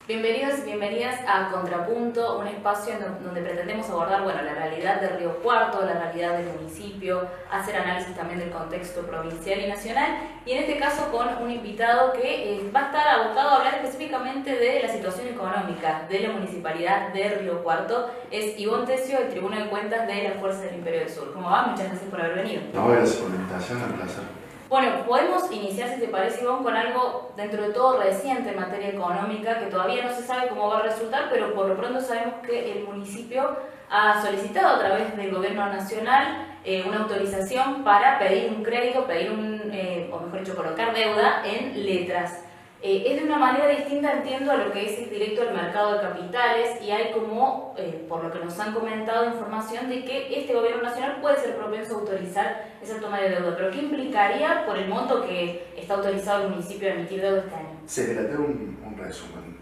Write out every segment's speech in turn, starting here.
Bienvenidos y bienvenidas a Contrapunto, un espacio donde pretendemos abordar la realidad de Río Cuarto, la realidad del municipio, hacer análisis también del contexto provincial y nacional, y en este caso con un invitado que va a estar abocado a hablar específicamente de la situación económica de la municipalidad de Río Cuarto. Es Ivonne Tesio, del Tribunal de Cuentas de la Fuerza del Imperio del Sur. ¿Cómo va? Muchas gracias por haber venido. No, gracias por la invitación, un placer. Bueno, podemos iniciar, si te parece, Ivonne, con algo dentro de todo reciente en materia económica, que todavía no se sabe cómo va a resultar, pero por lo pronto sabemos que el municipio ha solicitado a través del gobierno nacional una autorización para pedir un crédito, o mejor dicho, colocar deuda en letras. Es de una manera distinta, entiendo, a lo que es el directo al mercado de capitales, y hay como, por lo que nos han comentado, información de que este gobierno nacional puede ser propenso a autorizar esa toma de deuda. ¿Pero qué implicaría por el monto que está autorizado el municipio a emitir deuda este año? Sí, mira, te doy un resumen.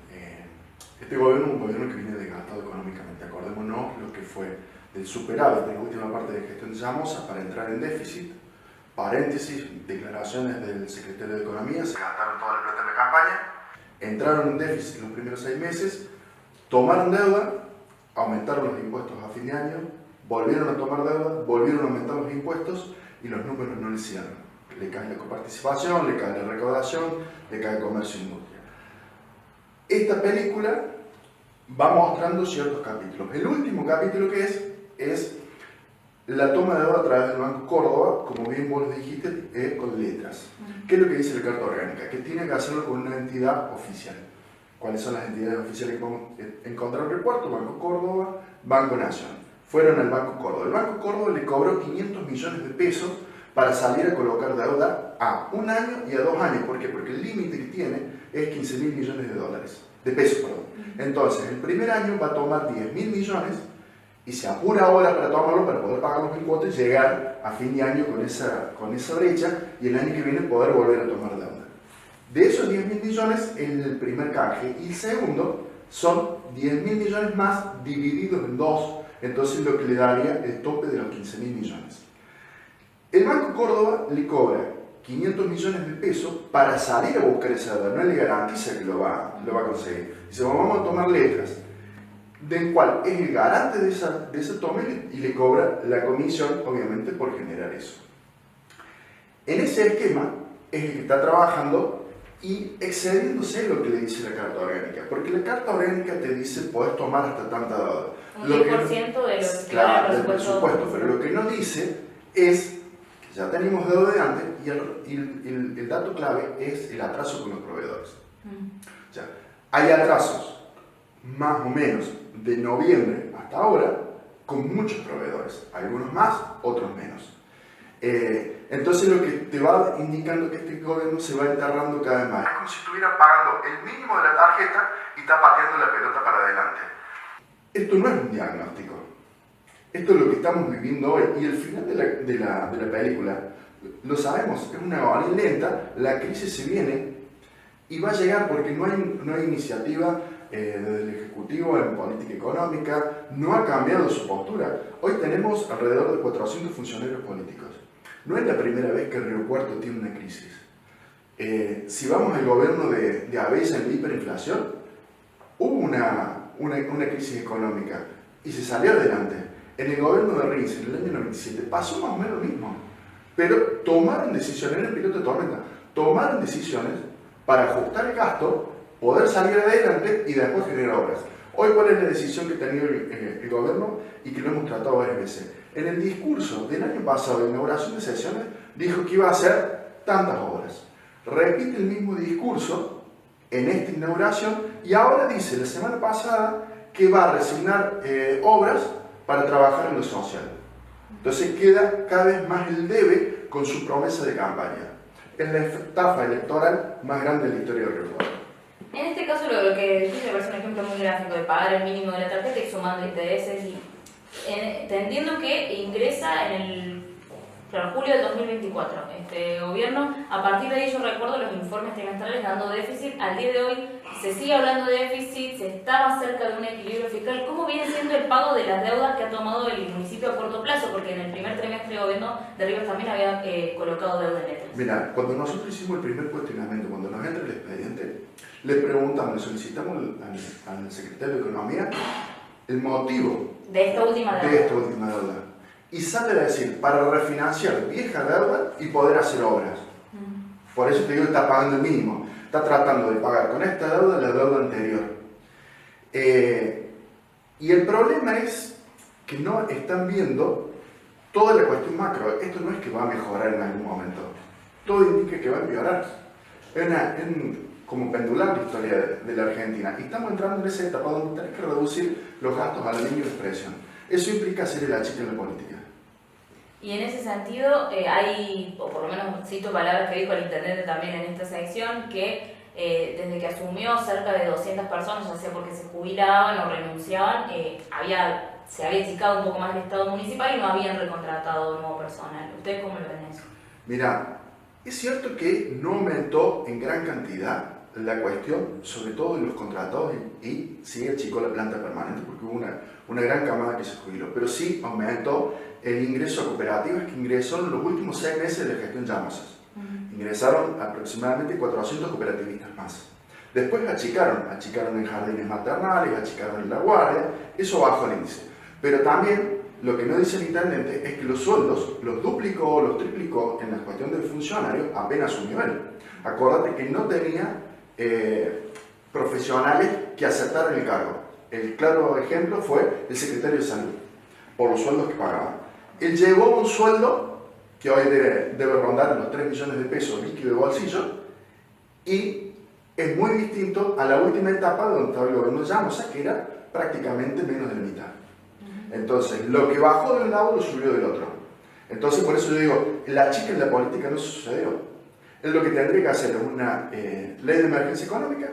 Este gobierno es un gobierno que viene desgastado económicamente. Acordémonos lo que fue del superávit en la última parte de gestión de Somoza para entrar en déficit. Paréntesis, declaraciones del secretario de Economía, se gastaron toda la plata en la campaña, entraron en déficit en los primeros 6 meses, tomaron deuda, aumentaron los impuestos a fin de año, volvieron a tomar deuda, volvieron a aumentar los impuestos y los números no les cierran. Le cae la coparticipación, le cae la recaudación, le cae el comercio e industria. Esta película va mostrando ciertos capítulos. El último capítulo que es la toma de deuda a través del Banco Córdoba, como bien vos lo dijiste, con letras. ¿Qué es lo que dice la Carta Orgánica? Que tiene que hacerlo con una entidad oficial. ¿Cuáles son las entidades oficiales que podemos encontrar en el puerto? Banco Córdoba, Banco Nación. Fueron al Banco Córdoba. El Banco Córdoba le cobró 500 millones de pesos para salir a colocar deuda a 1 año y a 2 años. ¿Por qué? Porque el límite que tiene es 15.000 millones de pesos. Entonces, el primer año va a tomar 10.000 millones y se apura ahora para tomarlo, para poder pagar los 1.000 cuotas y llegar a fin de año con esa brecha, y el año que viene poder volver a tomar deuda. De esos 10.000 millones es el primer canje, y el segundo son 10.000 millones más divididos en 2, entonces lo que le daría el tope de los 15.000 millones. El Banco Córdoba le cobra 500 millones de pesos para salir a buscar esa deuda, no le garantiza que lo va a conseguir. Dice, vamos a tomar letras, del cual es el garante de esa toma, y le cobra la comisión, obviamente, por generar eso. En ese esquema es el que está trabajando y excediéndose lo que le dice la Carta Orgánica, porque la Carta Orgánica te dice, podés tomar hasta tanta deuda. Un 10% de lo que claro, del presupuesto, pero lo que no dice es que ya tenemos deuda de antes, y el dato clave es el atraso con los proveedores. O sea, hay atrasos, más o menos, de noviembre hasta ahora, con muchos proveedores, algunos más, otros menos. Entonces lo que te va indicando que este gobierno se va enterrando cada vez más. Es como si estuviera pagando el mínimo de la tarjeta y está pateando la pelota para adelante. Esto no es un diagnóstico, esto es lo que estamos viviendo hoy, y el final de la película, lo sabemos, es una agonía lenta, la crisis se viene y va a llegar porque no hay iniciativa desde el Ejecutivo en política económica, no ha cambiado su postura. Hoy tenemos alrededor de 400 funcionarios políticos. No es la primera vez que Río Cuarto tiene una crisis. Si vamos al gobierno de Abella en la hiperinflación, hubo una crisis económica y se salió adelante. En el gobierno de Rins, en el año 97, pasó más o menos lo mismo. Pero tomaron decisiones, en el piloto de tormenta, tomaron decisiones para ajustar el gasto, poder salir adelante y después generar obras. Hoy, ¿cuál es la decisión que ha tenido el gobierno y que lo hemos tratado varias veces? En el discurso del año pasado, de inauguración de sesiones, dijo que iba a hacer tantas obras. Repite el mismo discurso en esta inauguración, y ahora dice, la semana pasada, que va a resignar obras para trabajar en lo social. Entonces queda cada vez más el debe con su promesa de campaña. Es la estafa electoral más grande de la historia de Río Cuarto. En este caso, lo que dijiste me parece un ejemplo muy gráfico de pagar el mínimo de la tarjeta y sumando intereses, y entendiendo que ingresa en el Claro, julio del 2024. Este gobierno, a partir de ahí yo recuerdo los informes trimestrales dando déficit. Al día de hoy se sigue hablando de déficit, se está más cerca de un equilibrio fiscal. ¿Cómo viene siendo el pago de las deudas que ha tomado el municipio a corto plazo? Porque en el primer trimestre el gobierno de Rivas también había colocado deuda en letras. Mira, cuando nosotros hicimos el primer cuestionamiento, cuando nos entra el expediente, le preguntamos, le solicitamos al secretario de Economía el motivo de esta última deuda. Y sale a decir, para refinanciar vieja deuda y poder hacer obras. Por eso te digo que está pagando el mínimo. Está tratando de pagar con esta deuda la deuda anterior. Y el problema es que no están viendo toda la cuestión macro. Esto no es que va a mejorar en algún momento. Todo indica que va a empeorar. Es como pendular la historia de la Argentina. Y estamos entrando en esa etapa donde tenés que reducir los gastos a la mínima expresión. Eso implica hacer el achique en la política. Y en ese sentido hay, o por lo menos cito palabras que dijo el intendente también en esta sección, que desde que asumió cerca de 200 personas, ya sea porque se jubilaban o renunciaban, se había achicado un poco más el Estado municipal y no habían recontratado nuevo personal. ¿Ustedes cómo lo ven eso? Mira, es cierto que no aumentó en gran cantidad la cuestión, sobre todo de los contratados, y sí achicó la planta permanente porque hubo una gran camada que se jubiló, pero sí aumentó el ingreso a cooperativas que ingresó en los últimos 6 meses de la gestión Llamosas. Ingresaron aproximadamente 400 cooperativistas más. Después achicaron en jardines maternales, achicaron en la guardia, eso bajó el índice. Pero también lo que no dice el intendente es que los sueldos los duplicó, los triplicó en la cuestión del funcionario apenas un nivel. Acordate que no tenía profesionales que aceptaran el cargo. El claro ejemplo fue el secretario de Salud, por los sueldos que pagaba. Él llevó un sueldo que hoy debe rondar los 3 millones de pesos líquido de bolsillo, y es muy distinto a la última etapa donde estaba el gobierno de Llamosa, que era prácticamente menos de la mitad. Entonces, lo que bajó de un lado lo subió del otro. Entonces, por eso yo digo, la chica en la política no sucedió. Es lo que tendría que hacer una ley de emergencia económica,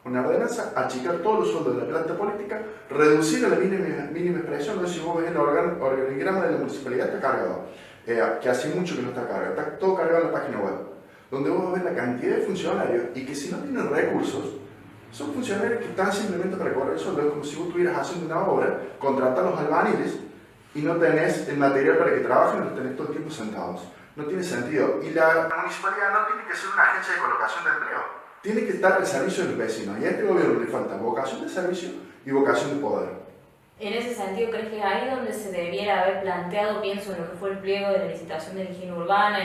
una ordenanza, achicar todos los sueldos de la planta política, reducir a la mínima expresión. No sé si vos ves el organigrama de la municipalidad, está cargado, que hace mucho que no está cargado, está todo cargado en la página web, donde vos ves la cantidad de funcionarios y que si no tienen recursos, son funcionarios que están simplemente para cobrar el sueldo. Es como si vos estuvieras haciendo una obra, contratar a los albañiles y no tenés el material para que trabajen y los tenés todo el tiempo sentados. No tiene sentido. Y la municipalidad no tiene que ser una agencia de colocación de empleo. Tiene que estar al servicio de los vecinos. Y a este gobierno le falta vocación de servicio y vocación de poder. En ese sentido, ¿crees que es ahí donde se debiera haber planteado, pienso en lo que fue el pliego de la licitación de la higiene urbana,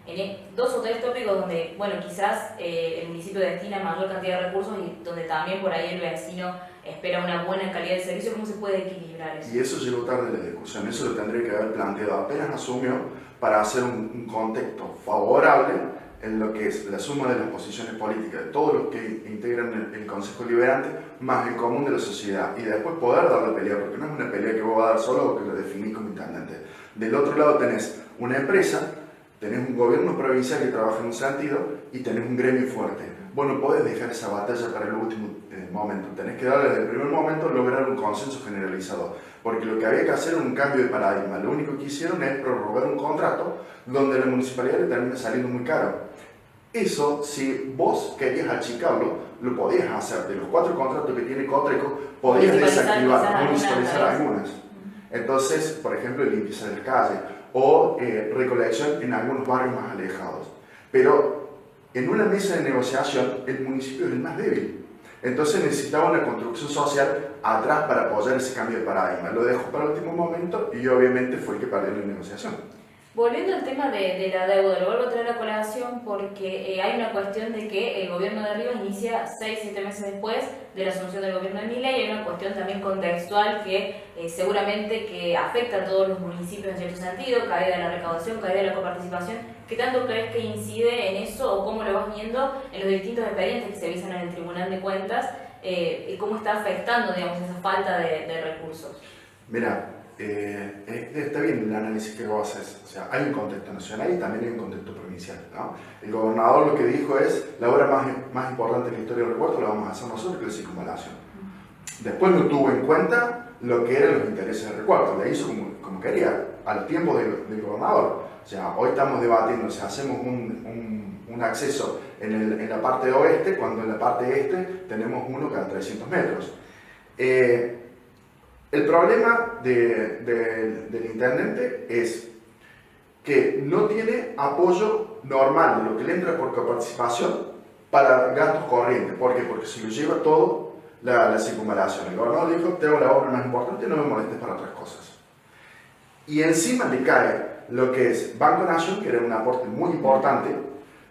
en 2 o 3 tópicos donde, bueno, quizás el municipio destina mayor cantidad de recursos y donde también por ahí el vecino espera una buena calidad de servicio? ¿Cómo se puede equilibrar eso? Y eso llegó tarde en la discusión, eso lo tendría que haber planteado apenas asumió, para hacer un contexto favorable en lo que es la suma de las posiciones políticas de todos los que integran el Consejo Liberante, más el común de la sociedad, y después poder dar la pelea, porque no es una pelea que vos vas a dar solo o que lo definís como intendente. Del otro lado tenés una empresa, tenés un gobierno provincial que trabaja en un sentido y tenés un gremio fuerte. Vos no podés dejar esa batalla para el último momento, tenés que darle desde el primer momento lograr un consenso generalizado, porque lo que había que hacer era un cambio de paradigma. Lo único que hicieron es prorrogar un contrato donde la municipalidad le termina saliendo muy caro. Eso, si vos querías achicarlo, lo podías hacer. De los 4 contratos que tiene Cotreco, podías desactivar, municipalizar algunas. Entonces, por ejemplo, limpieza de las calles o recolección en algunos barrios más alejados. Pero en una mesa de negociación, el municipio es el más débil. Entonces necesitaba una construcción social atrás para apoyar ese cambio de paradigma. Lo dejó para el último momento y obviamente fue el que perdió la negociación. Volviendo al tema de la deuda, lo vuelvo a traer a colación porque hay una cuestión de que el gobierno de Rivas inicia 6-7 meses después de la asunción del gobierno de Milei, y hay una cuestión también contextual que seguramente que afecta a todos los municipios en cierto sentido, caída de la recaudación, caída de la coparticipación. ¿Qué tanto crees que incide en eso o cómo lo vas viendo en los distintos expedientes que se visan en el Tribunal de Cuentas y cómo está afectando, digamos, esa falta de recursos? Mira, está bien el análisis que vos haces. O sea, hay un contexto nacional y también hay un contexto provincial, ¿no? El gobernador lo que dijo es: la obra más importante de la historia del aeropuerto la vamos a hacer nosotros, que es la circunvalación. Después no tuvo en cuenta lo que eran los intereses del aeropuerto, le hizo como quería, al tiempo del gobernador. O sea, hoy estamos debatiendo si hacemos un acceso en la parte oeste, cuando en la parte este tenemos uno cada 300 metros. El problema del intendente es que no tiene apoyo normal de lo que le entra por coparticipación para gastos corrientes. ¿Por qué? Porque se lo lleva todo la circunvalación. El gobernador dijo, tengo la obra más importante, no me molestes para otras cosas. Y encima le cae lo que es Banco Nación, que era un aporte muy importante,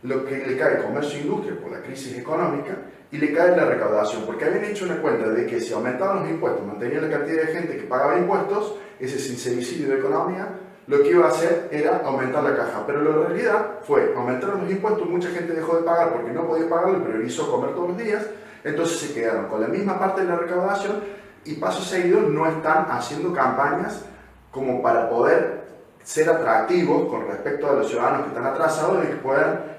lo que le cae Comercio e Industria por la crisis económica, y le cae la recaudación, porque habían hecho una cuenta de que si aumentaban los impuestos, mantenían la cantidad de gente que pagaba impuestos, ese sincericidio de economía, lo que iba a hacer era aumentar la caja. Pero la realidad fue, aumentaron los impuestos, mucha gente dejó de pagar porque no podía pagarlo y priorizó comer todos los días, entonces se quedaron con la misma parte de la recaudación y paso seguido no están haciendo campañas como para poder ser atractivos con respecto a los ciudadanos que están atrasados y que puedan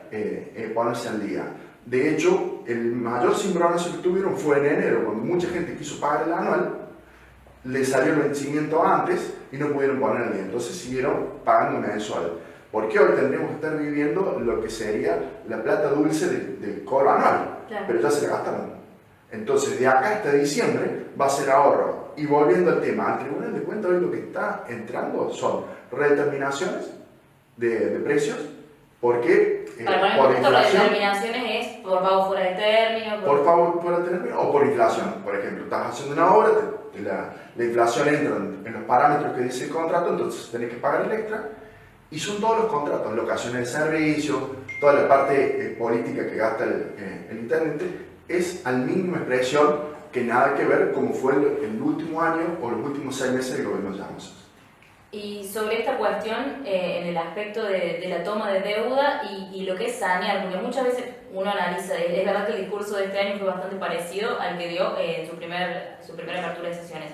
ponerse al día. De hecho, el mayor cimbronazo que tuvieron fue en enero, cuando mucha gente quiso pagar el anual, le salió el vencimiento antes y no pudieron poner al día, entonces siguieron pagando mensual. Porque hoy tendríamos que estar viviendo lo que sería la plata dulce del cobro anual, claro, pero ya se la gastaron. Entonces, de acá hasta diciembre va a ser ahorro. Y volviendo al tema, al Tribunal de Cuentas hoy lo que está entrando son redeterminaciones de precios, porque por inflación, redeterminaciones es por pago fuera de término, por pago fuera de término o por inflación. Por ejemplo, estás haciendo una obra, la inflación entra en los parámetros que dice el contrato, entonces tenés que pagar el extra. Y son todos los contratos, locaciones de servicio, toda la parte política que gasta el intendente, es al mínimo expresión que nada que ver como fue el último año o los últimos 6 meses del gobierno de Llanos. Y sobre esta cuestión, en el aspecto de la toma de deuda y lo que es sanear, porque muchas veces uno analiza, es verdad que el discurso de este año fue bastante parecido al que dio en su primera apertura de sesiones.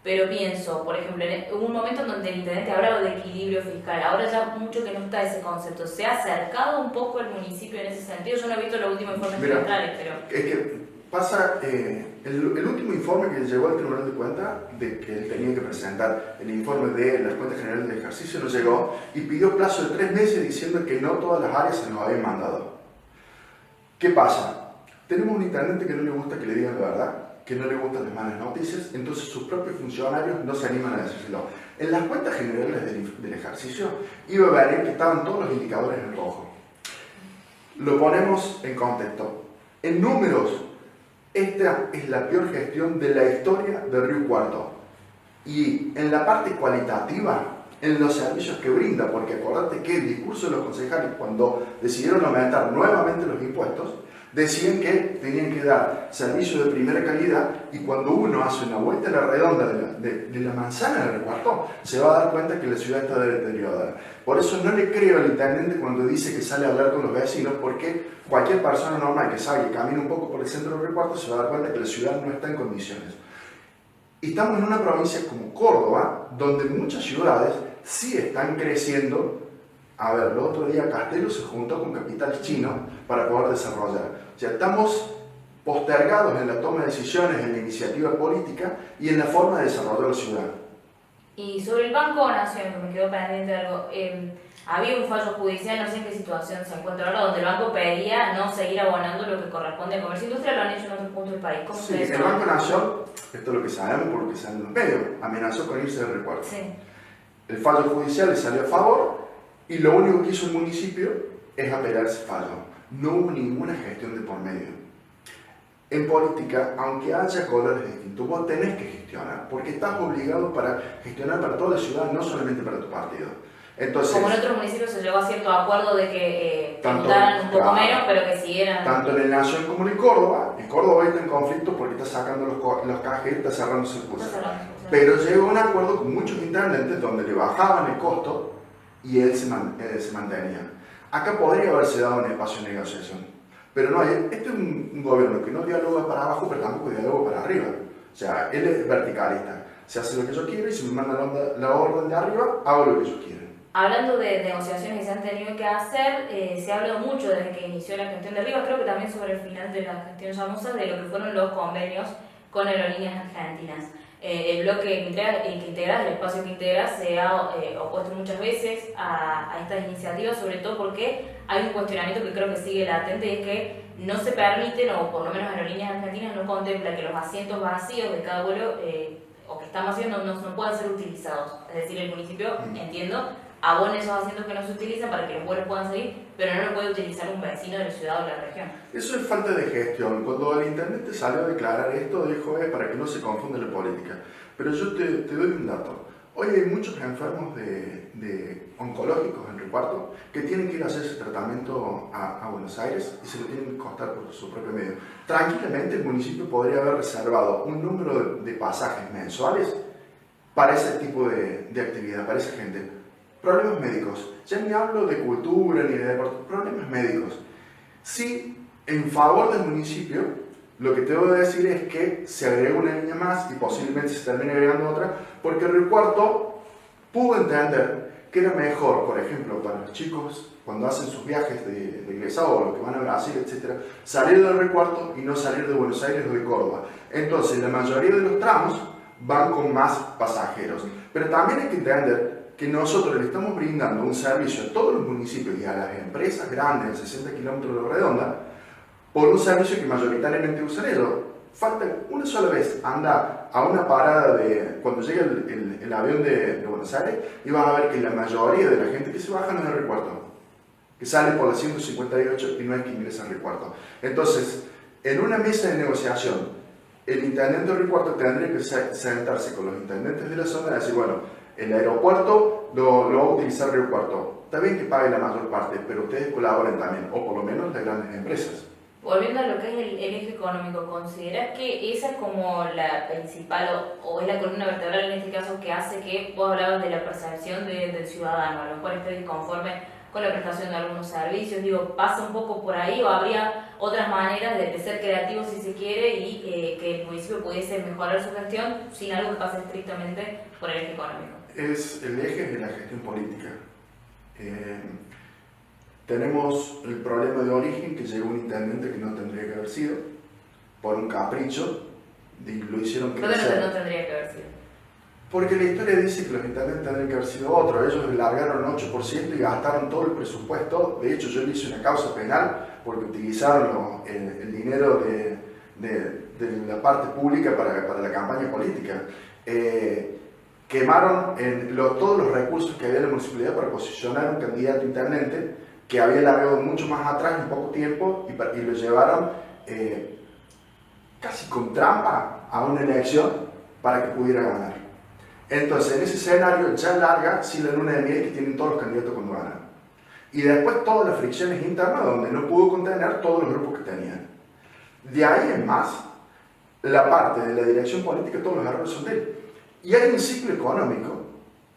Pero pienso, por ejemplo, hubo un momento en donde el intendente hablaba de equilibrio fiscal, ahora ya mucho que no está ese concepto. ¿Se ha acercado un poco el municipio en ese sentido? Yo no he visto los últimos informes trimestrales, pero... Es que pasa, el último informe que llegó al Tribunal de Cuentas, de que él tenía que presentar el informe de las cuentas generales de ejercicio, no llegó y pidió plazo de 3 meses diciendo que no todas las áreas se nos habían mandado. ¿Qué pasa? Tenemos un intendente que no le gusta que le digan la verdad, que no le gustan las malas noticias, entonces sus propios funcionarios no se animan a decírselo. En las cuentas generales del ejercicio iba a ver que estaban todos los indicadores en rojo. Lo ponemos en contexto. En números, esta es la peor gestión de la historia de Río Cuarto. Y en la parte cualitativa, en los servicios que brinda, porque acordate que el discurso de los concejales cuando decidieron aumentar nuevamente los impuestos, decían que tenían que dar servicios de primera calidad y cuando uno hace una vuelta a la redonda de la manzana del recuarto, se va a dar cuenta que la ciudad está deteriorada. Por eso no le creo al intendente cuando dice que sale a hablar con los vecinos, porque cualquier persona normal que salga y camine un poco por el centro del recuarto se va a dar cuenta que la ciudad no está en condiciones. Y estamos en una provincia como Córdoba, donde muchas ciudades sí están creciendo. A ver, el otro día Castelo se juntó con capitales chinos para poder desarrollar. O sea, estamos postergados en la toma de decisiones, en la iniciativa política y en la forma de desarrollar la ciudad. Y sobre el Banco Nación, que me quedó pendiente de algo, había un fallo judicial, no sé en qué situación se encuentra ahora, donde el banco pedía no seguir abonando lo que corresponde al comercio industrial, lo han hecho en otros puntos del país. ¿Cómo sí, el Banco Nación, esto es lo que sabemos por lo que sale en los medios, amenazó con irse del recuerdo. Sí. El fallo judicial le salió a favor y lo único que hizo el municipio es apelar ese fallo. No hubo ninguna gestión de por medio. En política, aunque haya colores distintos, vos tenés que gestionar, porque estás obligado para gestionar para toda la ciudad, no solamente para tu partido. Entonces, como en otros municipios se llegó a cierto acuerdo de que votaran un poco menos, pero que siguieran... Tanto en el Nación como en Córdoba hoy está en conflicto porque está sacando los cajeros, está cerrando circuitos. Pero llegó a un acuerdo con muchos intendentes donde le bajaban el costo y él se mantenía. Acá podría haberse dado un espacio de negociación, pero no hay. Este es un gobierno que no dialoga para abajo, pero tampoco dialoga para arriba. O sea, él es verticalista. Se hace lo que yo quiero y si me mandan la orden de arriba, hago lo que ellos quieren. Hablando de negociaciones que se han tenido que hacer, se ha hablado mucho desde que inició la gestión de Rivas, creo que también sobre el final de la gestión Llamosa, de lo que fueron los convenios con aerolíneas argentinas. El bloque que integras, el espacio que integras, se ha opuesto muchas veces a estas iniciativas, sobre todo porque hay un cuestionamiento que creo que sigue latente, y es que no se permiten, o por lo menos Aerolíneas Argentinas no contempla que los asientos vacíos de cada vuelo, o que están vacíos, no puedan ser utilizados. Es decir, el municipio, entiendo, abona esos asientos que no se utilizan para que los vuelos puedan salir, pero no lo puede utilizar un vecino de la ciudad o de la región. Eso es falta de gestión. Cuando el intendente salió a declarar esto, dijo, para que no se confunda la política. Pero yo te doy un dato. Hoy hay muchos enfermos de oncológicos en reparto que tienen que ir a hacer ese tratamiento a Buenos Aires y se lo tienen que costar por su propio medio. Tranquilamente el municipio podría haber reservado un número de pasajes mensuales para ese tipo de actividad, para esa gente. Problemas médicos. Ya ni hablo de cultura ni de deporte, problemas médicos. Sí, en favor del municipio, lo que tengo que decir es que se agregó una línea más y posiblemente se termine agregando otra, porque Río Cuarto pudo entender que era mejor, por ejemplo, para los chicos, cuando hacen sus viajes de egresado o los que van a Brasil, etc., salir de Río Cuarto y no salir de Buenos Aires o de Córdoba. Entonces, la mayoría de los tramos van con más pasajeros. Pero también hay que entender que nosotros le estamos brindando un servicio a todos los municipios y a las empresas grandes de 60 kilómetros de redonda por un servicio que mayoritariamente usan ellos. Falta una sola vez anda a una parada cuando llega el avión de Buenos Aires y vas a ver que la mayoría de la gente que se baja no es de Río Cuarto, que sale por la 158 y no es que ingresa a Río Cuarto. Entonces, en una mesa de negociación, el intendente de Río Cuarto tendría que sentarse con los intendentes de la zona y decir, bueno, el aeropuerto lo va a utilizar Río Cuarto. Está bien que pague la mayor parte, pero ustedes colaboren también, o por lo menos las grandes empresas. Volviendo a lo que es el eje económico, ¿consideras que esa es como la principal o es la columna vertebral en este caso que hace que vos hablabas de la percepción del ciudadano, a lo mejor esté disconforme con la prestación de algunos servicios? Digo, ¿pasa un poco por ahí o habría otras maneras de ser creativos si se quiere y que el municipio pudiese mejorar su gestión sin algo que pase estrictamente por el eje económico? El eje de la gestión política. Tenemos el problema de origen que llegó un intendente que no tendría que haber sido, por un capricho, y lo hicieron crecer. No tendría que haber sido. Porque la historia dice que los intendentes tendrían que haber sido otros. Ellos largaron 8% y gastaron todo el presupuesto. De hecho, yo le hice una causa penal porque utilizaron el dinero de la parte pública para la campaña política. Quemaron todos los recursos que había en la municipalidad para posicionar un candidato intendente que había largado mucho más atrás en poco tiempo y lo llevaron casi con trampa a una elección para que pudiera ganar. Entonces, en ese escenario ya larga sin la luna de miel que tienen todos los candidatos cuando ganan. Y después todas las fricciones internas donde no pudo contener todos los grupos que tenían. De ahí en más, la parte de la dirección política, todos los errores son de él. Y hay un ciclo económico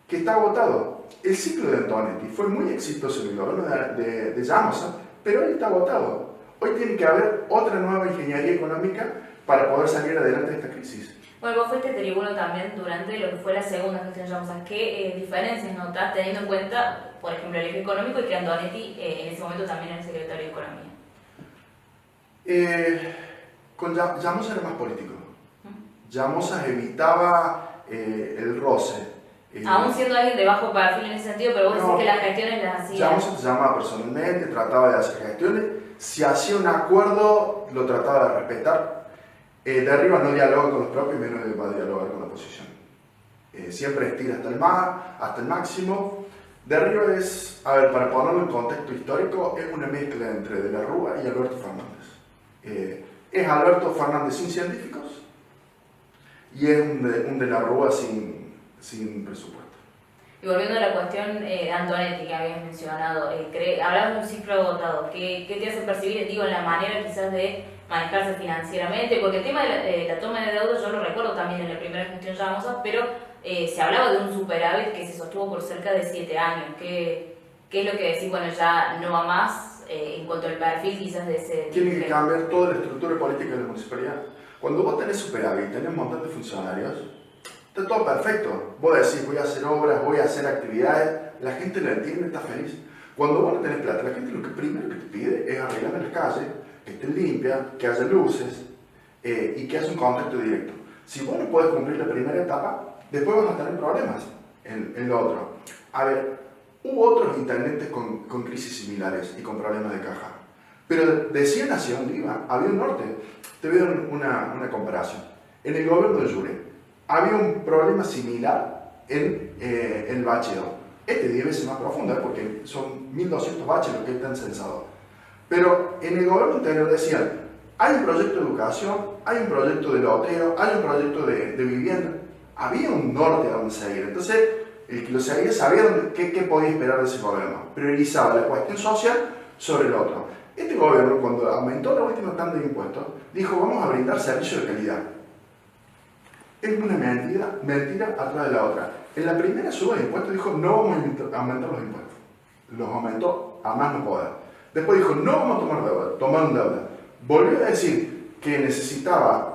que está agotado. El ciclo de Antonetti fue muy exitoso en el gobierno de Llamosa, pero hoy está agotado. Hoy tiene que haber otra nueva ingeniería económica para poder salir adelante de esta crisis. Bueno, vos fuiste tribuno también durante lo que fue la segunda gestión Llamosa. ¿Qué diferencias notas teniendo en cuenta, por ejemplo, el eje económico y que Antonetti en ese momento también era el secretario de Economía? Con Llamosa era más político. Llamosa evitaba el roce. Aún siendo alguien de bajo perfil en ese sentido, pero vos decís que las gestiones las hacía. Llamosa te llamaba personalmente, trataba de hacer gestiones. Si hacía un acuerdo, lo trataba de respetar. De arriba no dialoga con los propios, menos va a dialogar con la oposición. Siempre estira hasta el máximo. De arriba es, a ver, para ponerlo en contexto histórico, es una mezcla entre De la Rúa y Alberto Fernández. Es Alberto Fernández sin científicos y es un De la Rúa sin presupuesto. Y volviendo a la cuestión de Antonetti que habías mencionado, hablabas de un ciclo agotado. ¿Qué te hace percibir, digo, en la manera quizás de manejarse financieramente? Porque el tema de la toma de deuda yo lo recuerdo también en la primera gestión Llamosa, pero se hablaba de un superávit que se sostuvo por cerca de 7 años. ¿Qué es lo que decís? Bueno, ya no va más en cuanto al perfil quizás de ese... Tiene que cambiar toda la estructura política de la municipalidad. Cuando vos tenés superávit, tenés un montón de funcionarios, está todo perfecto. Vos decís, voy a hacer obras, voy a hacer actividades, la gente lo entiende, está feliz. Cuando vos no tenés plata, la gente lo que primero que te pide es arreglar las calles, que estén limpias, que haya luces y que haya un contacto directo. Si vos no podés cumplir la primera etapa, después vas a tener problemas en lo otro. A ver, hubo otros intendentes con crisis similares y con problemas de caja. Pero decían hacia dónde iba, había un norte. Te voy a dar una comparación. En el gobierno de Jure había un problema similar en el bacheo. Este 10 veces más profundo, porque son 1.200 baches los que están censados. Pero en el gobierno anterior decían, hay un proyecto de educación, hay un proyecto de loteo, hay un proyecto de vivienda. Había un norte a donde seguir. Entonces, el que lo seguía sabía qué podía esperar de ese gobierno. Priorizaba la cuestión social sobre el otro. Este gobierno, cuando aumentó la última tanda de impuestos, dijo, vamos a brindar servicios de calidad. Es una mentira atrás de la otra. En la primera suba de impuestos dijo, no vamos a aumentar los impuestos. Los aumentó a más no poder. Después dijo, no vamos a tomar deuda, tomaron deuda. Volvió a decir que necesitaba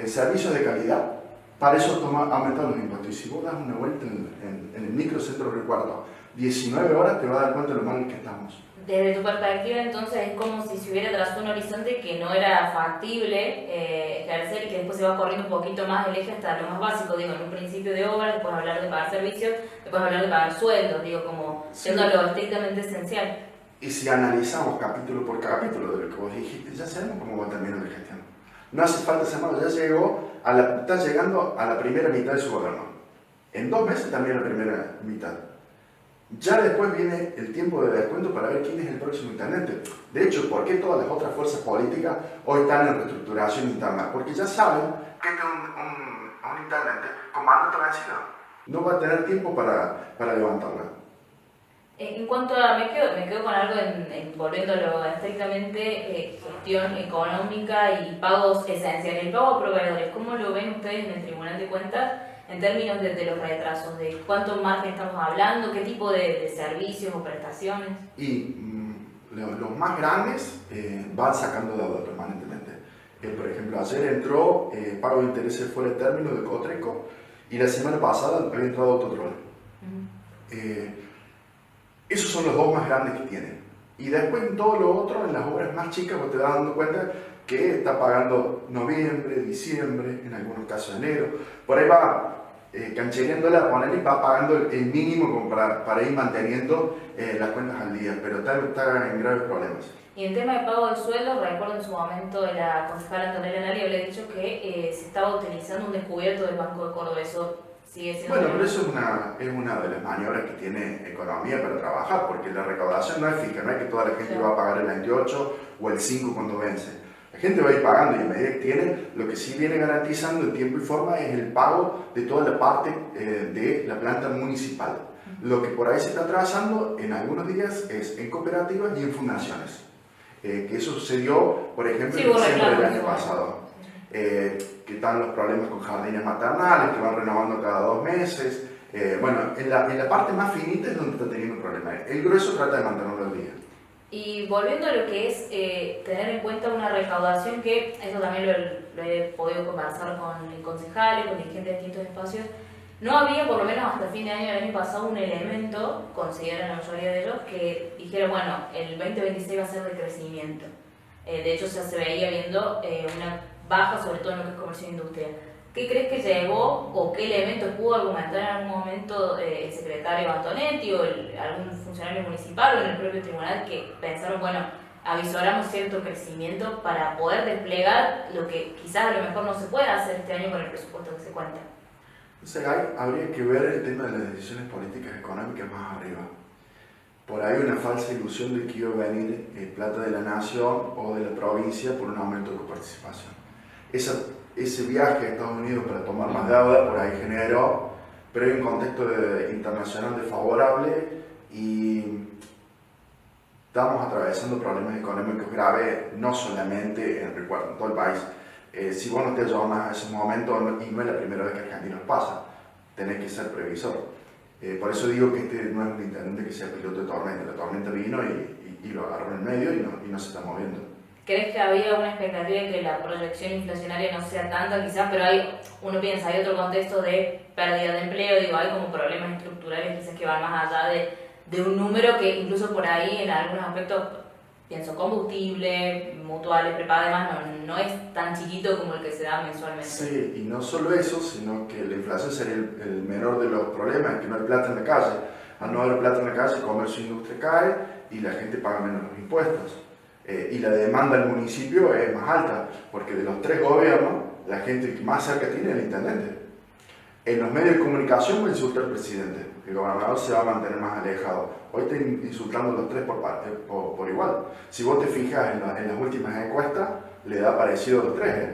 servicios de calidad, para eso aumentaron los impuestos. Y si vos das una vuelta en el microcentro del Cuarto, 19 horas te vas a dar cuenta de lo mal que estamos. Desde tu perspectiva, entonces, es como si se hubiera trazado un horizonte que no era factible esclarecer y que después se va corriendo un poquito más el eje hasta lo más básico, digo, en un principio de obra, después hablar de pagar servicios, después hablar de pagar sueldos, digo, como siendo lo estrictamente esencial. Y si analizamos capítulo por capítulo de lo que vos dijiste, ya sabemos cómo va terminando la gestión. No hace falta semana, ya está llegando a la primera mitad de su gobierno. En 2 meses también la primera mitad. Ya después viene el tiempo de descuento para ver quién es el próximo intendente. De hecho, ¿por qué todas las otras fuerzas políticas hoy están en reestructuración interna? Porque ya saben que este es un intendente con mandato vencido. No va a tener tiempo para levantarla. En cuanto a, me quedo con algo volviéndolo a estrictamente gestión económica y pagos esenciales. El pago a proveedores, ¿cómo lo ven ustedes en el Tribunal de Cuentas en términos de los retrasos? ¿De cuánto margen estamos hablando? ¿Qué tipo de servicios o prestaciones? Y los más grandes van sacando deuda permanentemente. Por ejemplo, ayer entró pago de intereses fuera de término de Cotreco y la semana pasada había entrado Autotrol. Esos son los 2 más grandes que tienen. Y después en todo lo otro, en las obras más chicas, vos te vas dando cuenta que está pagando noviembre, diciembre, en algunos casos enero. Por ahí va canchereándola a poner y va pagando el mínimo como para ir manteniendo las cuentas al día, pero está en graves problemas. Y en tema de pago de sueldo, recuerdo en su momento la concejala Antonella Nari había dicho que se estaba utilizando un descubierto del Banco de Córdoba. Eso sigue siendo... Bueno, pero eso es una de las maniobras que tiene economía para trabajar, porque la recaudación no es fija, no es que toda la gente va a pagar el 28 o el 5 cuando vence. La gente va a ir pagando y a medida que tiene, lo que sí viene garantizando en tiempo y forma es el pago de toda la parte de la planta municipal. Lo que por ahí se está atrasando en algunos días es en cooperativas y en fundaciones. Que eso sucedió, por ejemplo, en diciembre del año pasado. Que están los problemas con jardines maternales, que van renovando cada 2 meses. Bueno, en la parte más finita es donde está teniendo problemas. El grueso trata de mantenerlo al día. Y volviendo a lo que es tener en cuenta una recaudación, que eso también lo he podido conversar con el concejal, con dirigentes de distintos espacios, no había, por lo menos hasta fin de año del año pasado, un elemento, consideran la mayoría de ellos, que dijera, bueno, el 2026 va a ser de crecimiento. De hecho, se veía viendo una baja, sobre todo en lo que es comercio e industria. ¿Qué crees que llevó o qué elementos pudo argumentar en algún momento el secretario Antonetti o algún funcionario municipal o en el propio tribunal que pensaron, bueno, avisoramos cierto crecimiento para poder desplegar lo que quizás a lo mejor no se pueda hacer este año con el presupuesto que se cuenta? Entonces habría que ver el tema de las decisiones políticas económicas más arriba. Por ahí una falsa ilusión de que iba a venir plata de la nación o de la provincia por un aumento de coparticipación. Ese viaje a Estados Unidos para tomar más deuda por ahí generó, pero hay un contexto internacional desfavorable y estamos atravesando problemas económicos graves, no solamente en Recuerdo, en todo el país. Si vos no te llevas más a ese momento, y no es la primera vez que Argentina nos pasa, tenés que ser previsor. Por eso digo que este no es un intendente que sea piloto de tormenta. La tormenta vino y lo agarró en el medio y no se está moviendo. ¿Crees que había una expectativa de que la proyección inflacionaria no sea tanta quizás, pero uno piensa, hay otro contexto de pérdida de empleo, digo, hay como problemas estructurales quizás que van más allá de un número que incluso por ahí en algunos aspectos pienso, combustible, mutuales, prepago, además no es tan chiquito como el que se da mensualmente. Sí, y no solo eso, sino que la inflación sería el menor de los problemas, que no hay plata en la calle. Al no haber plata en la calle, el comercio e industria cae y la gente paga menos los impuestos. Y la demanda del municipio es más alta, porque de los 3 gobiernos, la gente que más cerca tiene es el intendente. En los medios de comunicación va a insultar al presidente, el gobernador se va a mantener más alejado. Hoy está insultando a los 3 por igual. Si vos te fijas en las últimas encuestas, le da parecido a los 3,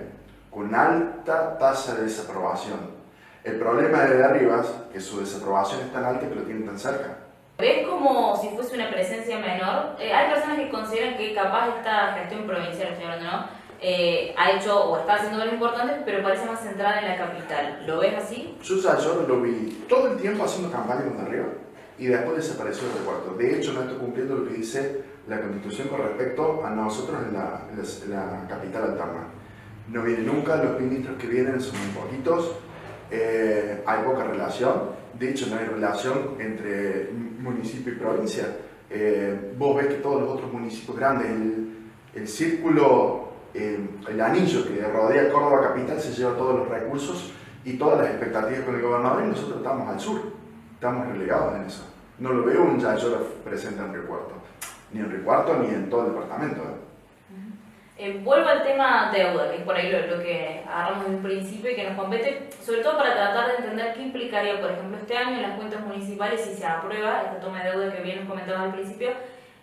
con alta tasa de desaprobación. El problema de Arribas es que su desaprobación es tan alta que lo tienen tan cerca. ¿Ves como si fuese una presencia menor? Hay personas que consideran que capaz esta gestión provincial, estoy hablando, ¿no? Ha hecho o está haciendo cosas importantes, pero parece más centrada en la capital. ¿Lo ves así? Yo lo vi todo el tiempo haciendo campaña con Arriba y después desapareció el recuerdo. De hecho, no está cumpliendo lo que dice la Constitución con respecto a nosotros en la capital alterna. No vienen nunca, los ministros que vienen son muy poquitos, hay poca relación. De hecho, no hay relación entre municipio y provincia. Vos ves que todos los otros municipios grandes, el círculo, el anillo que rodea Córdoba capital se lleva todos los recursos y todas las expectativas con el gobernador, y nosotros estamos al sur, estamos relegados en eso. No lo veo un Yayora presente en Río Cuarto, ni en Río Cuarto ni en todo el departamento. Vuelvo al tema deuda, que es por ahí lo que agarramos en un principio y que nos compete, sobre todo para tratar de entender qué implicaría, por ejemplo, este año en las cuentas municipales si se aprueba esta toma de deuda que bien nos comentabas al principio,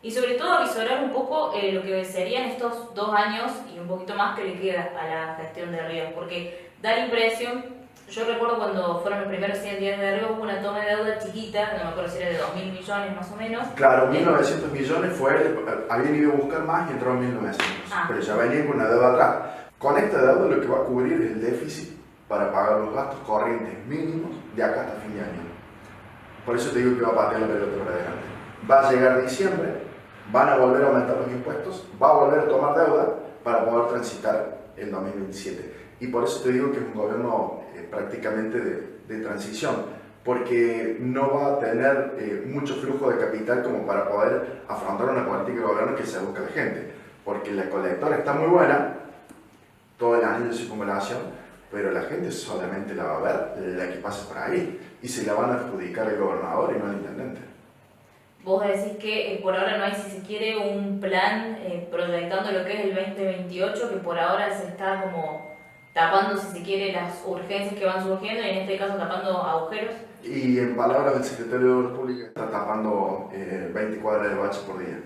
y sobre todo avisorar un poco lo que serían estos 2 años y un poquito más que le queda a la gestión de Ríos, porque da la impresión, yo recuerdo cuando fueron los primeros 100 días de Ríos, hubo una toma de deuda chiquita, no me acuerdo si era de 2.000 millones más o menos. Claro, 1.900 millones habían ido a buscar más y entró en 1.900, pero ya venían con una deuda atrás. Con esta deuda lo que va a cubrir es el déficit para pagar los gastos corrientes mínimos de acá hasta fin de año. Por eso te digo que va a patear la pelota para adelante. Va a llegar diciembre, van a volver a aumentar los impuestos, va a volver a tomar deuda para poder transitar el 2027. Y por eso te digo que es un gobierno prácticamente de transición, porque no va a tener mucho flujo de capital como para poder afrontar una política de gobierno que se busca de gente, porque la colectora está muy buena, todo el año de circunvalación, pero la gente solamente la va a ver la que pase por ahí, y se la van a adjudicar al gobernador y no al intendente. Vos decís que por ahora no hay, si se quiere, un plan proyectando lo que es el 2028, que por ahora se está como tapando, si se quiere, las urgencias que van surgiendo y en este caso tapando agujeros. Y en palabras del secretario de Obras Públicas, está tapando 20 cuadras de bache por día.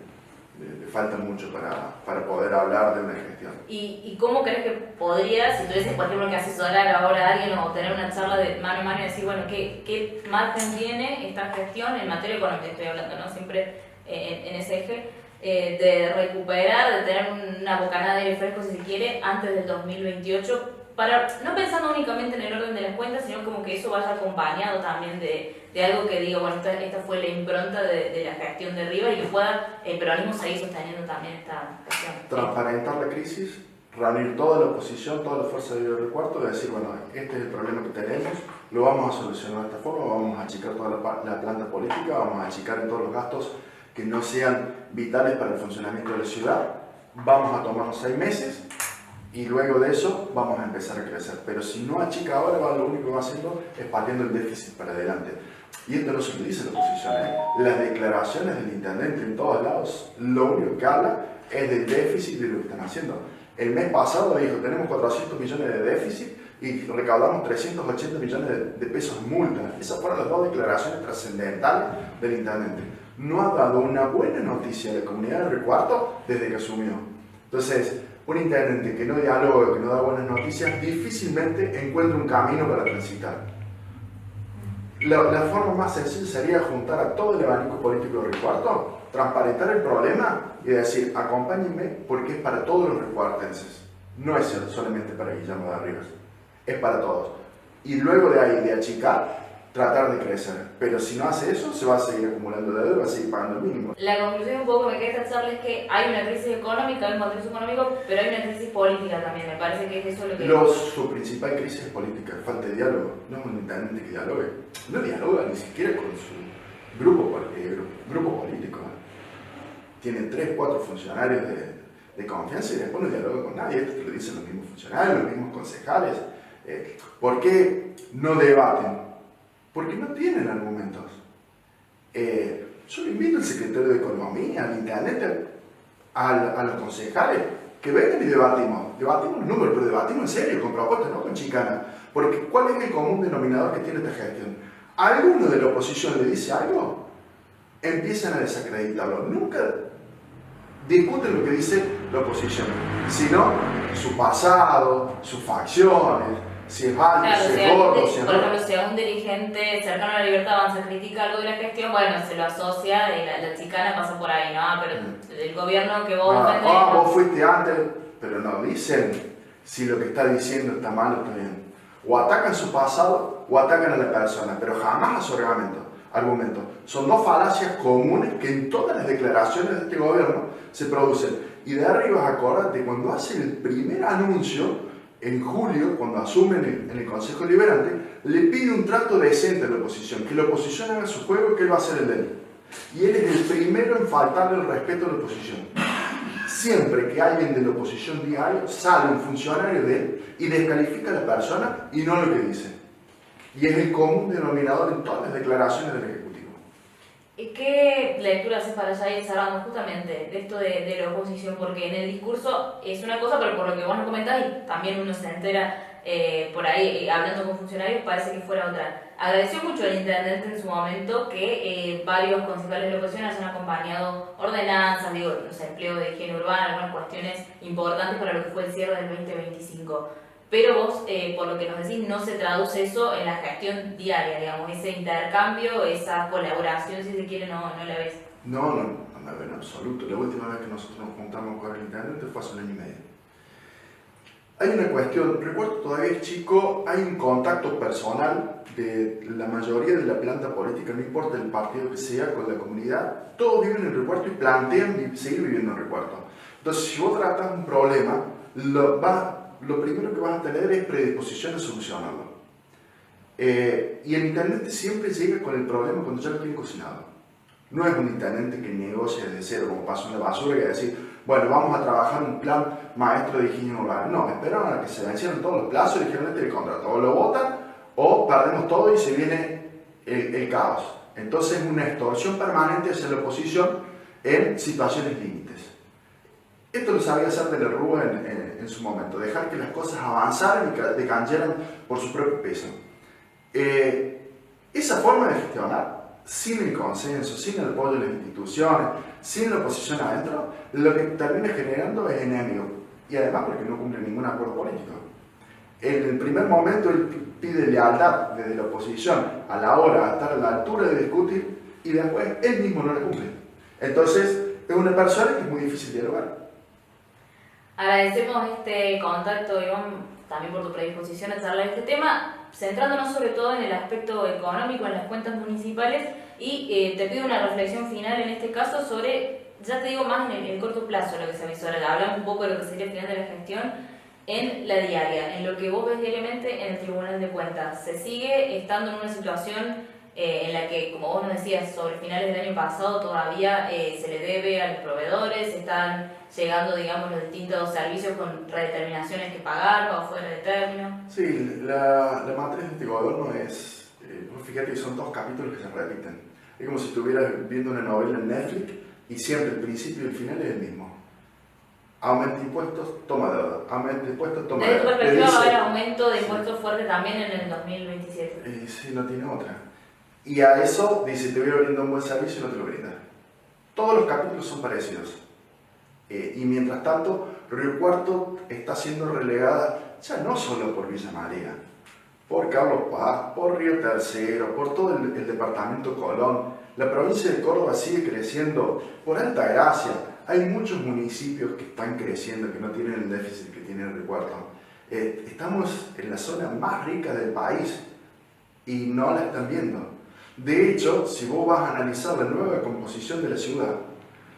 Le falta mucho para poder hablar de una gestión. ¿Y cómo crees que podría, si tuvieses, por ejemplo, que asesorar ahora a alguien o tener una charla de mano a mano y decir, bueno, qué margen tiene esta gestión en materia económica, estoy hablando, ¿no? Siempre en ese eje, de recuperar, de tener una bocanada de aire fresco, si se quiere, antes del 2028, para, no pensando únicamente en el orden de las cuentas, sino como que eso vaya acompañado también de algo que diga, bueno, esta fue la impronta de la gestión de Rivas y que pueda el peronismo seguir sosteniendo también esta gestión. Transparentar la crisis, reunir toda la oposición, toda la fuerza de Río Cuarto y decir, bueno, este es el problema que tenemos, lo vamos a solucionar de esta forma, vamos a achicar toda la planta política, vamos a achicar en todos los gastos que no sean vitales para el funcionamiento de la ciudad, vamos a tomarnos 6 meses y luego de eso vamos a empezar a crecer. Pero si no achica ahora, lo único que va haciendo es pateando el déficit para adelante. Y esto no se lo dice la oposición, Las declaraciones del intendente en todos lados, lo único que habla es del déficit de lo que están haciendo. El mes pasado dijo, tenemos 400 millones de déficit y recaudamos 380 millones de pesos en multas. Esas fueron las 2 declaraciones trascendentales del intendente. No ha dado una buena noticia a la comunidad de Río Cuarto desde que asumió. Entonces, un intendente que no dialoga, que no da buenas noticias, difícilmente encuentra un camino para transitar. La forma más sencilla sería juntar a todo el abanico político de Río Cuarto, transparentar el problema y decir, acompáñenme porque es para todos los riocuartenses. No es solamente para Guillermo de Arribas, es para todos. Y luego de ahí, de achicar, tratar de crecer. Pero si no hace eso, se va a seguir acumulando deuda y va a seguir pagando el mínimo. La conclusión un poco que me queda esta charla es que hay una crisis económica, hay un contexto económico, pero hay una crisis política también. Me parece que es eso lo que... Su principal crisis es política, falta de diálogo. No es un intendente que dialogue. No dialoga ni siquiera con su grupo político. tiene 3, 4 funcionarios de confianza y después no dialoga con nadie. Esto te lo dicen los mismos funcionarios, los mismos concejales. ¿Por qué no debaten? Porque no tienen argumentos. Yo le invito al secretario de Economía, al intendente, a los concejales, que vengan y debatimos los números, pero debatimos en serio, con propuestas, no con chicanas. Porque ¿cuál es el común denominador que tiene esta gestión? ¿Alguno de la oposición le dice algo? Empiezan a desacreditarlo. Nunca discuten lo que dice la oposición, sino su pasado, sus facciones, si es alto, claro, si es gordo, si es por ejemplo, si a un dirigente cercano a la libertad avanza critica algo de la gestión, bueno, se lo asocia y la chicana pasa por ahí, ¿no? Pero el gobierno que vos defendés... vos fuiste antes, pero no dicen si lo que está diciendo está mal o está bien. O atacan su pasado o atacan a la persona, pero jamás a su argumento. Son dos falacias comunes que en todas las declaraciones de este gobierno se producen. Y de arriba, acordate, cuando hace el primer anuncio, en julio, cuando asumen en el Consejo Deliberante, le pide un trato decente a la oposición, que la oposición haga su juego y que él va a hacer el de él. Y él es el primero en faltarle el respeto a la oposición. Siempre que alguien de la oposición diga algo, sale un funcionario de él y descalifica a la persona y no lo que dice. Y es el común denominador en todas las declaraciones del Ejecutivo. ¿Qué lectura haces para ya ir cerrando justamente de esto de la oposición? Porque en el discurso es una cosa, pero por lo que vos nos comentás y también uno se entera por ahí hablando con funcionarios, parece que fuera otra. Agradeció mucho al intendente en su momento que varios concejales de la oposición hayan acompañado ordenanzas, digo, los empleos de higiene urbana, algunas cuestiones importantes para lo que fue el cierre del 2025. Pero vos, por lo que nos decís, no se traduce eso en la gestión diaria, digamos, ese intercambio, esa colaboración, si se quiere, no la ves. No la veo en absoluto. La última vez que nosotros nos juntamos con el intendente fue hace un año y medio. Hay una cuestión, recuerdo todavía es chico, hay un contacto personal de la mayoría de la planta política, no importa el partido que sea, con la comunidad, todos viven en Recuerto y plantean seguir viviendo en Recuerto. Entonces, si vos tratas un problema, lo primero que vas a tener es predisposición a solucionarlo. Y el intendente siempre llega con el problema cuando ya lo tiene cocinado. No es un intendente que negocia desde cero, como pasa en la basura, y decir, bueno, vamos a trabajar un plan maestro de higiene urbana. No, esperaron a que se vencieran todos los plazos y dijeron, este es el contrato. O lo votan o perdemos todo y se viene el caos. Entonces es una extorsión permanente hacia la oposición en situaciones límites. Esto lo sabía hacer de la Rúa en su momento, dejar que las cosas avanzaran y decayeran por su propio peso. Esa forma de gestionar, sin el consenso, sin el apoyo de las instituciones, sin la oposición adentro, lo que termina generando es enemigo. Y además porque no cumple ningún acuerdo político. En el primer momento él pide lealtad desde la oposición a la hora de estar a la altura de discutir y después él mismo no la cumple. Entonces es una persona que es muy difícil dialogar. Agradecemos este contacto, Iván, también por tu predisposición a charlar este tema, centrándonos sobre todo en el aspecto económico, en las cuentas municipales, y te pido una reflexión final en este caso sobre, ya te digo más en el corto plazo, lo que se avisora. Hablamos un poco de lo que sería el final de la gestión en la diaria, en lo que vos ves diariamente en el Tribunal de Cuentas. Se sigue estando en una situación en la que, como vos nos decías, sobre finales del año pasado todavía se le debe a los proveedores, están llegando, digamos, los distintos servicios con redeterminaciones que pagar o fuera de término. Sí, la matriz de este gobierno es, fíjate que son 2 capítulos que se repiten. Es como si estuvieras viendo una novela en Netflix y siempre el principio y el final es el mismo. Aumenta impuestos, toma deuda. Aumenta impuestos, toma deuda. Desde tu perspectiva va a haber aumento de impuestos fuerte también en el 2027. Sí, no tiene otra. Y a eso dice, te voy a brindar un buen servicio y no te lo brinda. Todos los capítulos son parecidos. Y mientras tanto, Río Cuarto está siendo relegada ya no solo por Villa María, por Carlos Paz, por Río Tercero, por todo el departamento Colón. La provincia de Córdoba sigue creciendo por Altagracia. Hay muchos municipios que están creciendo, que no tienen el déficit que tiene Río Cuarto. Estamos en la zona más rica del país y no la están viendo. De hecho, si vos vas a analizar la nueva composición de la ciudad,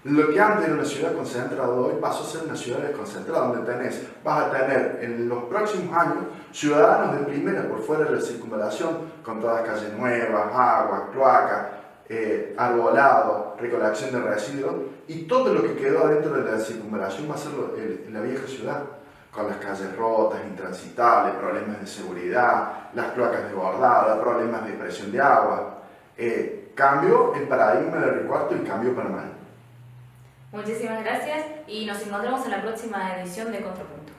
lo que antes era una ciudad concentrada hoy pasó a ser una ciudad desconcentrada, donde vas a tener en los próximos años ciudadanos de primera por fuera de la circunvalación, con todas calles nuevas, agua, cloaca, arbolado, recolección de residuos, y todo lo que quedó adentro de la circunvalación va a ser la vieja ciudad, con las calles rotas, intransitables, problemas de seguridad, las cloacas desbordadas, problemas de presión de agua. Cambio el paradigma del recuarto y cambio para mal. Muchísimas gracias y nos encontramos en la próxima edición de Contrapunto.